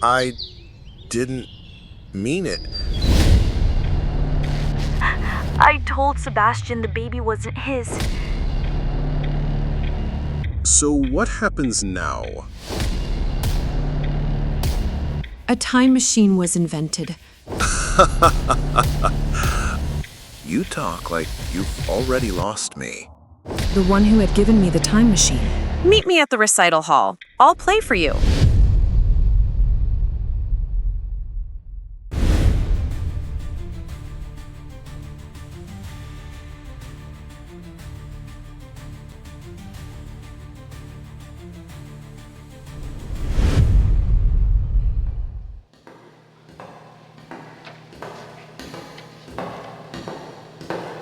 I didn't mean it. I told Sebastian the baby wasn't his. So what happens now? A time machine was invented. You talk like you've already lost me. The one who had given me the time machine. Meet me at the recital hall. I'll play for you.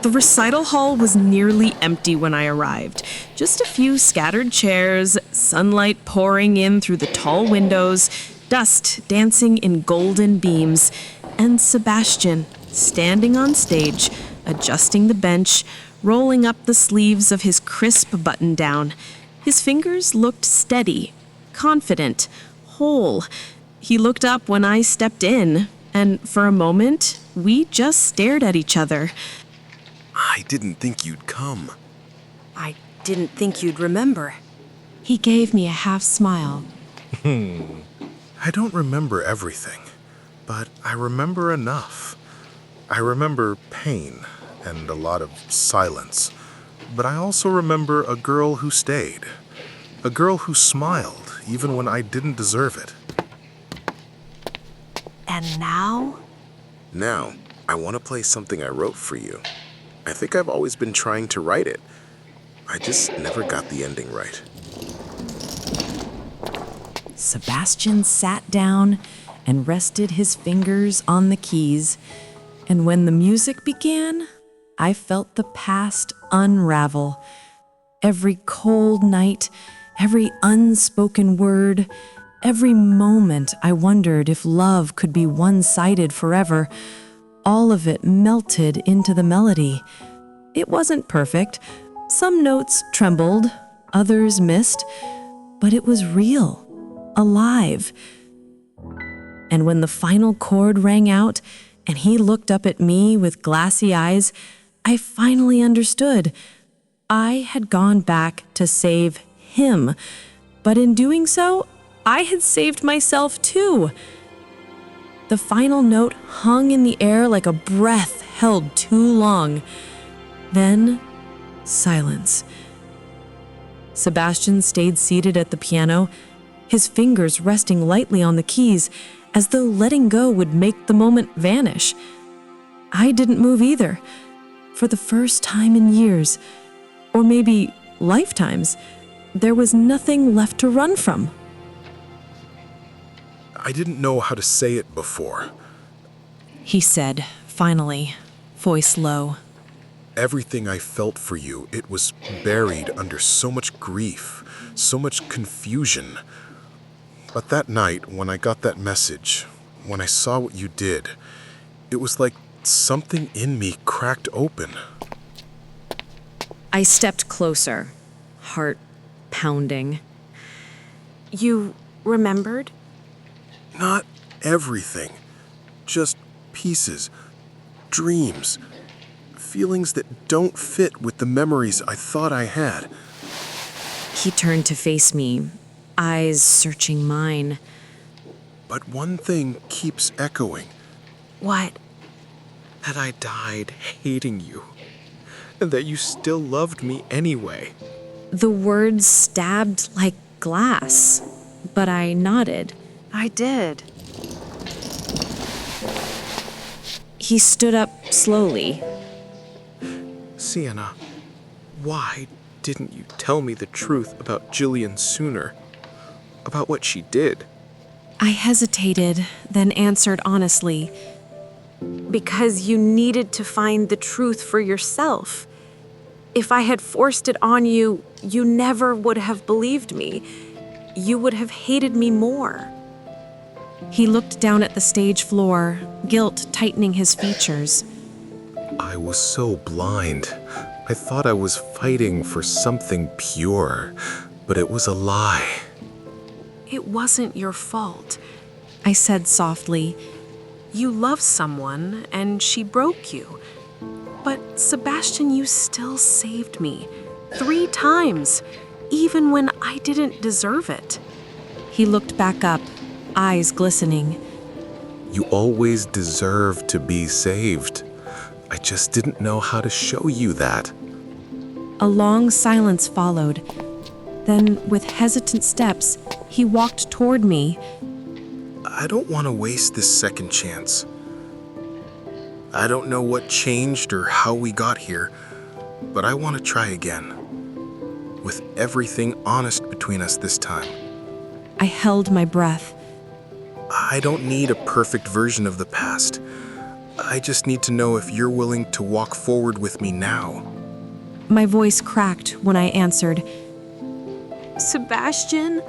The recital hall was nearly empty when I arrived. Just a few scattered chairs, sunlight pouring in through the tall windows, dust dancing in golden beams, and Sebastian standing on stage, adjusting the bench, rolling up the sleeves of his crisp button-down. His fingers looked steady, confident, whole. He looked up when I stepped in, and for a moment, we just stared at each other. I didn't think you'd come. I didn't think you'd remember. He gave me a half smile. I don't remember everything, but I remember enough. I remember pain and a lot of silence, but I also remember a girl who stayed. A girl who smiled even when I didn't deserve it. And now? Now, I want to play something I wrote for you. I think I've always been trying to write it. I just never got the ending right. Sebastian sat down and rested his fingers on the keys, and when the music began, I felt the past unravel. Every cold night, every unspoken word, every moment I wondered if love could be one-sided forever, all of it melted into the melody. It wasn't perfect. Some notes trembled, others missed, but it was real, alive. And when the final chord rang out and he looked up at me with glassy eyes, I finally understood. I had gone back to save him, but in doing so, I had saved myself too. The final note hung in the air like a breath held too long. Then, silence. Sebastian stayed seated at the piano, his fingers resting lightly on the keys, as though letting go would make the moment vanish. I didn't move either. For the first time in years, or maybe lifetimes, there was nothing left to run from. I didn't know how to say it before. He said, finally, voice low. Everything I felt for you, it was buried under so much grief, so much confusion. But that night, when I got that message, when I saw what you did, it was like something in me cracked open. I stepped closer, heart pounding. You remembered? Not everything, just pieces, dreams, feelings that don't fit with the memories I thought I had. He turned to face me, eyes searching mine. But one thing keeps echoing. What? That I died hating you, and that you still loved me anyway. The words stabbed like glass, but I nodded. I did. He stood up slowly. Sienna, why didn't you tell me the truth about Jillian sooner? About what she did? I hesitated, then answered honestly. Because you needed to find the truth for yourself. If I had forced it on you, you never would have believed me. You would have hated me more. He looked down at the stage floor, guilt tightening his features. I was so blind. I thought I was fighting for something pure, but it was a lie. It wasn't your fault. I said softly. You love someone and she broke you. But Sebastian, you still saved me. 3 times, even when I didn't deserve it. He looked back up, eyes glistening. You always deserve to be saved. I just didn't know how to show you that. A long silence followed. Then, with hesitant steps, he walked toward me. I don't want to waste this second chance. I don't know what changed or how we got here, but I want to try again. With everything honest between us this time. I held my breath. I don't need a perfect version of the past. I just need to know if you're willing to walk forward with me now. My voice cracked when I answered. Sebastian,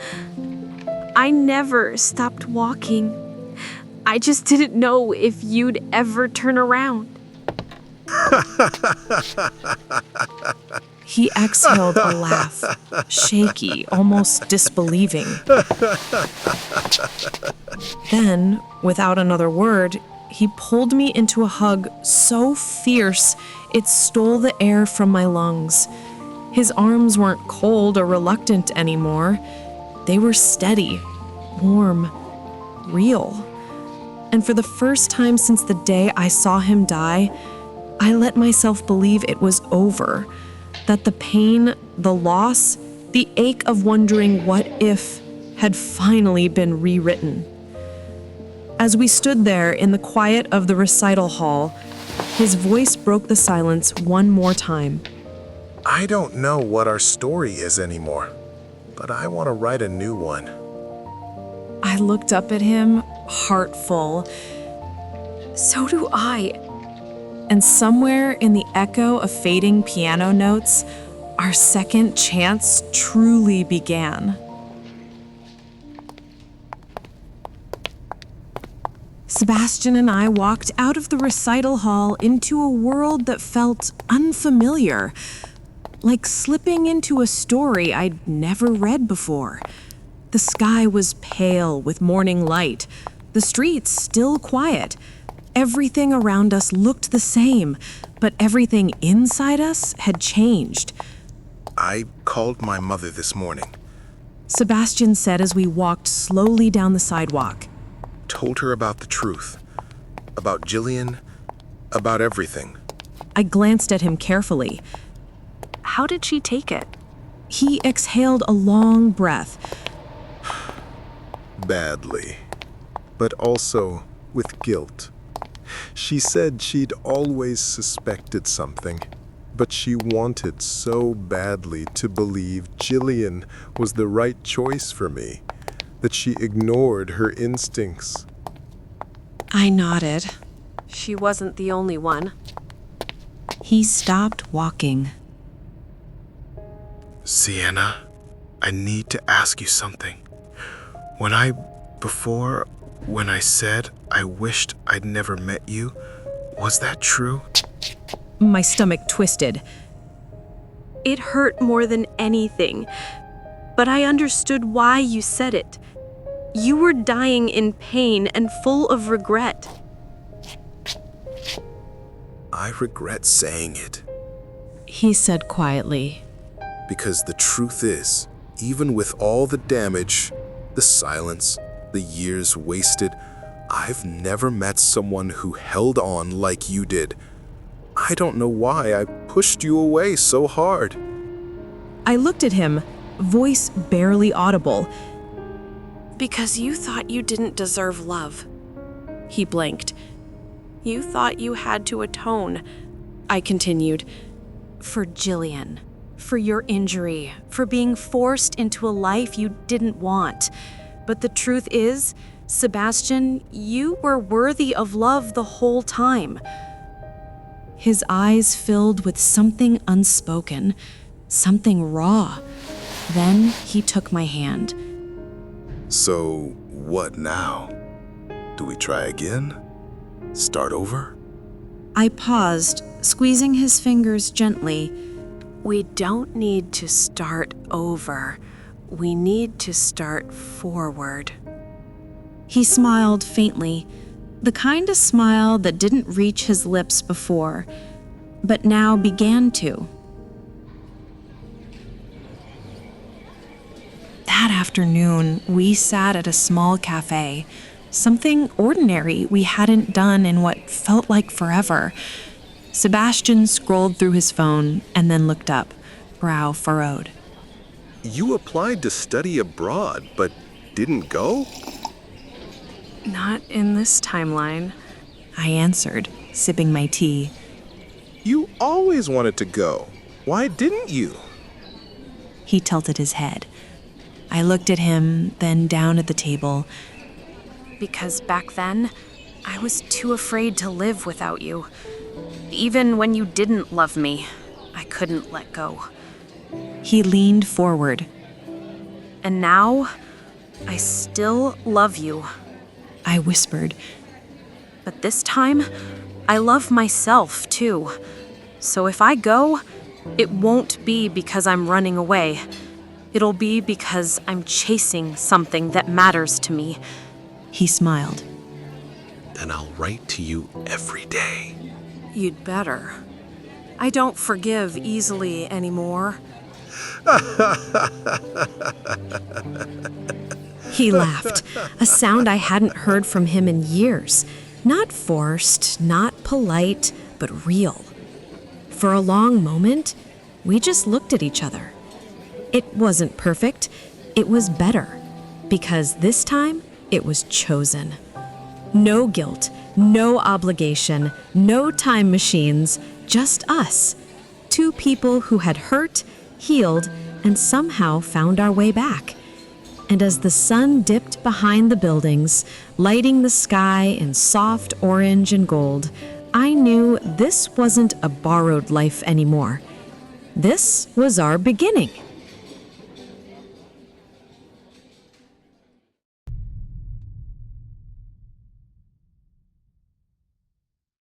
I never stopped walking. I just didn't know if you'd ever turn around. He exhaled a laugh, shaky, almost disbelieving. Then, without another word, he pulled me into a hug so fierce it stole the air from my lungs. His arms weren't cold or reluctant anymore. They were steady, warm, real. And for the first time since the day I saw him die, I let myself believe it was over, that the pain, the loss, the ache of wondering what if had finally been rewritten. As we stood there in the quiet of the recital hall, his voice broke the silence one more time. I don't know what our story is anymore, but I want to write a new one. I looked up at him, heart full. So do I. And somewhere in the echo of fading piano notes, our second chance truly began. Sebastian and I walked out of the recital hall into a world that felt unfamiliar, like slipping into a story I'd never read before. The sky was pale with morning light, the streets still quiet. Everything around us looked the same, but everything inside us had changed. I called my mother this morning. Sebastian said as we walked slowly down the sidewalk. Told her about the truth. About Jillian. About everything. I glanced at him carefully. How did she take it? He exhaled a long breath. Badly. But also with guilt. She said she'd always suspected something, but she wanted so badly to believe Jillian was the right choice for me that she ignored her instincts. I nodded. She wasn't the only one. He stopped walking. Sienna, I need to ask you something. When I said I wished I'd never met you, was that true? My stomach twisted. It hurt more than anything, but I understood why you said it. You were dying in pain and full of regret. I regret saying it. He said quietly. Because the truth is, even with all the damage, the silence, the years wasted, I've never met someone who held on like you did. I don't know why I pushed you away so hard. I looked at him, voice barely audible. Because you thought you didn't deserve love. He blinked. You thought you had to atone. I continued. For Jillian. For your injury. For being forced into a life you didn't want. But the truth is, Sebastian, you were worthy of love the whole time. His eyes filled with something unspoken, something raw. Then he took my hand. So, what now? Do we try again? Start over? I paused, squeezing his fingers gently. We don't need to start over. We need to start forward. He smiled faintly, the kind of smile that didn't reach his lips before, but now began to. That afternoon, we sat at a small cafe, something ordinary we hadn't done in what felt like forever. Sebastian scrolled through his phone and then looked up, brow furrowed. You applied to study abroad, but didn't go? Not in this timeline, I answered, sipping my tea. You always wanted to go. Why didn't you? He tilted his head. I looked at him, then down at the table. Because back then, I was too afraid to live without you. Even when you didn't love me, I couldn't let go. He leaned forward. And now, I still love you, I whispered. But this time, I love myself too. So if I go, it won't be because I'm running away. It'll be because I'm chasing something that matters to me. He smiled. Then I'll write to you every day. You'd better. I don't forgive easily anymore. He laughed, a sound I hadn't heard from him in years. Not forced, not polite, but real. For a long moment, we just looked at each other. It wasn't perfect, it was better, because this time it was chosen. No guilt, no obligation, no time machines, just us. Two people who had hurt, healed, and somehow found our way back. And as the sun dipped behind the buildings, lighting the sky in soft orange and gold, I knew this wasn't a borrowed life anymore. This was our beginning.